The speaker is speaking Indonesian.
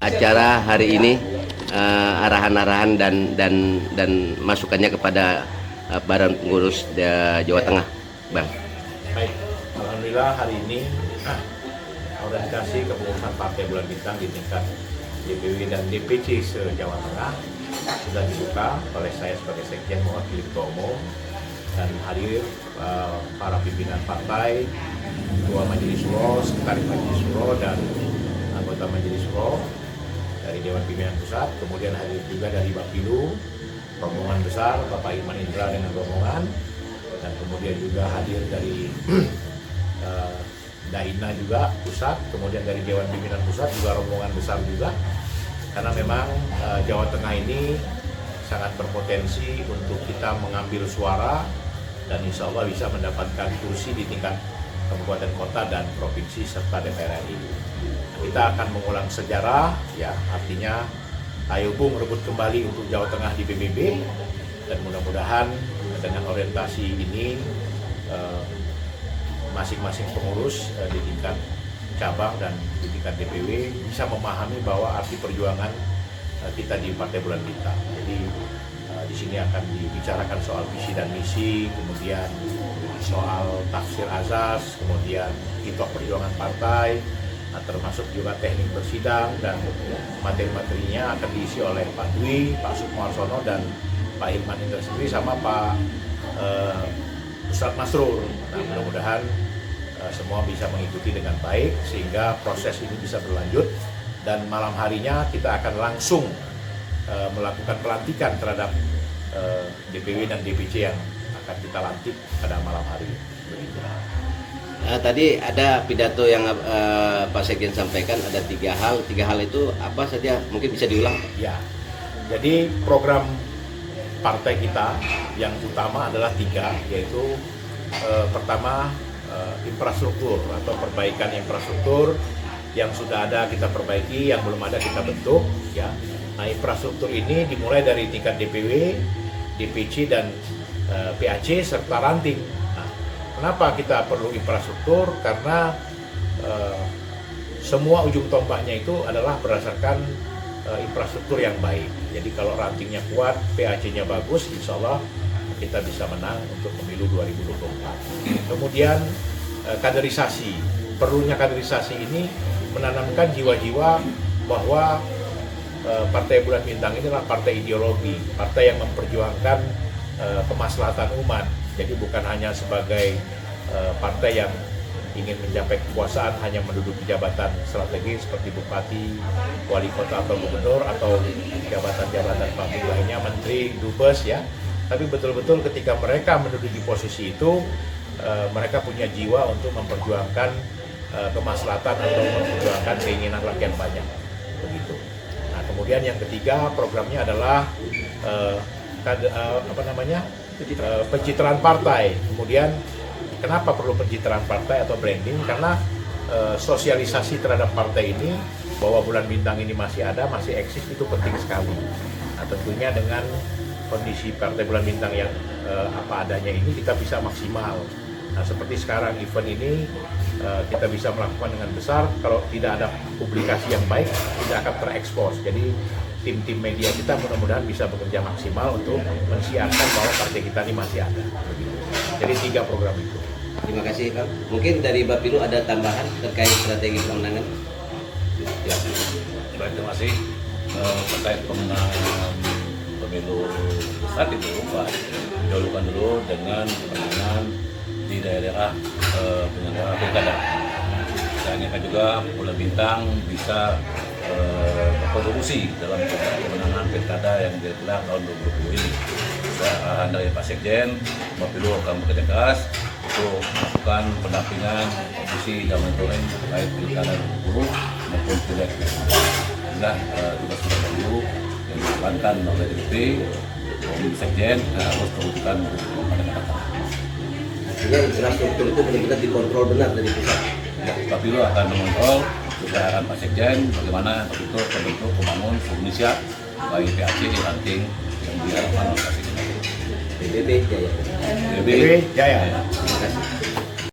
acara hari ini, arahan-arahan dan masukannya kepada Badan Pengurus Jawa Tengah, Bang. Baik, alhamdulillah hari ini organisasi kepengurusan Partai Bulan Bintang di tingkat DPW dan DPC se-Jawa Tengah sudah dibuka oleh saya sebagai sekjen mewakili ketua umum, dan hadir para pimpinan partai, ketua majelis suro, sekretaris majelis suro, dan anggota majelis suro dari Dewan Pimpinan Pusat. Kemudian hadir juga dari Bapilu, rombongan besar Bapak Irman Indra dengan rombongan, dan kemudian juga hadir dari Daina juga pusat, kemudian dari Dewan Pimpinan Pusat juga rombongan besar juga, karena memang Jawa Tengah ini sangat berpotensi untuk kita mengambil suara dan insya Allah bisa mendapatkan kursi di tingkat kabupaten kota dan provinsi serta DPR RI. Kita akan mengulang sejarah, ya, artinya ayo Bung rebut kembali untuk Jawa Tengah di PBB, dan mudah-mudahan dengan orientasi ini masing-masing pengurus di tingkat cabang dan di tingkat DPW bisa memahami bahwa arti perjuangan kita di Partai Bulan Bintang. Jadi di sini akan dibicarakan soal visi dan misi, kemudian soal tafsir azas, kemudian kitab perjuangan partai, termasuk juga teknik bersidang, dan materi-materinya akan diisi oleh Pak Dwi, Pak Sukmarsono, dan Pak Irman Indra sendiri sama Pak Ustadz Masrur. Nah, mudah-mudahan semua bisa mengikuti dengan baik sehingga proses ini bisa berlanjut, dan malam harinya kita akan langsung melakukan pelantikan terhadap DPW dan DPC yang akan kita lantik pada malam hari. Begitu. Tadi ada pidato yang Pak Sekjen sampaikan, ada tiga hal itu apa saja, mungkin bisa diulang? Ya, jadi program partai kita yang utama adalah tiga, yaitu pertama infrastruktur atau perbaikan infrastruktur. Yang sudah ada kita perbaiki, yang belum ada kita bentuk, ya. Nah, infrastruktur ini dimulai dari tingkat DPW, DPC, dan PAC serta ranting. Nah, kenapa kita perlu infrastruktur? Karena semua ujung tombaknya itu adalah berdasarkan infrastruktur yang baik. Jadi kalau rantingnya kuat, PAC-nya bagus, insya Allah kita bisa menang untuk pemilu 2024. Kemudian kaderisasi. Perlunya kaderisasi ini menanamkan jiwa-jiwa bahwa Partai Bulan Bintang ini adalah partai ideologi, partai yang memperjuangkan kemaslahatan umat. Jadi bukan hanya sebagai partai yang ingin mencapai kekuasaan, hanya menduduki jabatan strategis seperti bupati, wali kota atau gubernur, atau jabatan-jabatan publik lainnya, menteri, dubes, ya. Tapi betul-betul ketika mereka menduduki posisi itu, mereka punya jiwa untuk memperjuangkan kemaslahatan atau memperjuangkan keinginan rakyat banyak, begitu. Nah, kemudian yang ketiga programnya adalah pencitraan partai. Kemudian kenapa perlu pencitraan partai atau branding? Karena sosialisasi terhadap partai ini bahwa Bulan Bintang ini masih ada, masih eksis, itu penting sekali. Nah, tentunya dengan kondisi Partai Bulan Bintang yang apa adanya ini kita bisa maksimal. Nah, seperti sekarang event ini kita bisa melakukan dengan besar. Kalau tidak ada publikasi yang baik, tidak akan terekspos. Jadi tim-tim media kita mudah-mudahan bisa bekerja maksimal untuk mensiarkan bahwa partai kita ini masih ada. Jadi 3 program itu. Terima kasih, Bang. Mungkin dari Bapilu ada tambahan terkait strategi pemenangan? Terima kasih. Terkait pemenangan pemilu pusat itu, Pak, didahulukan dulu dengan pemenangan di daerah penyelenggara pilkada. Saya inginkan juga Bulan Bintang bisa berkontribusi dalam kemenangan pilkada yang digelar tahun 2020 ini. Arahan dari Pak Sekjen, Bapilu akan bekerja keras untuk melakukan pendampingan posisi dan monitoring terkait pilkada 2020 maupun pileg. Sehingga tugas Bapilu yang dijalankan oleh DPP, Sekjen harus teruskan pada datang. Artinya infrastruktur itu benar-benar dikontrol benar dari pusat. Bapilu akan mengontrol arahan Pak Sekjen bagaimana betul terbentuk membangun Indonesia baik PAC di ranting yang diharapkan oleh Pak Sekjen. BBB Jaya. BBB Jaya. Terima kasih.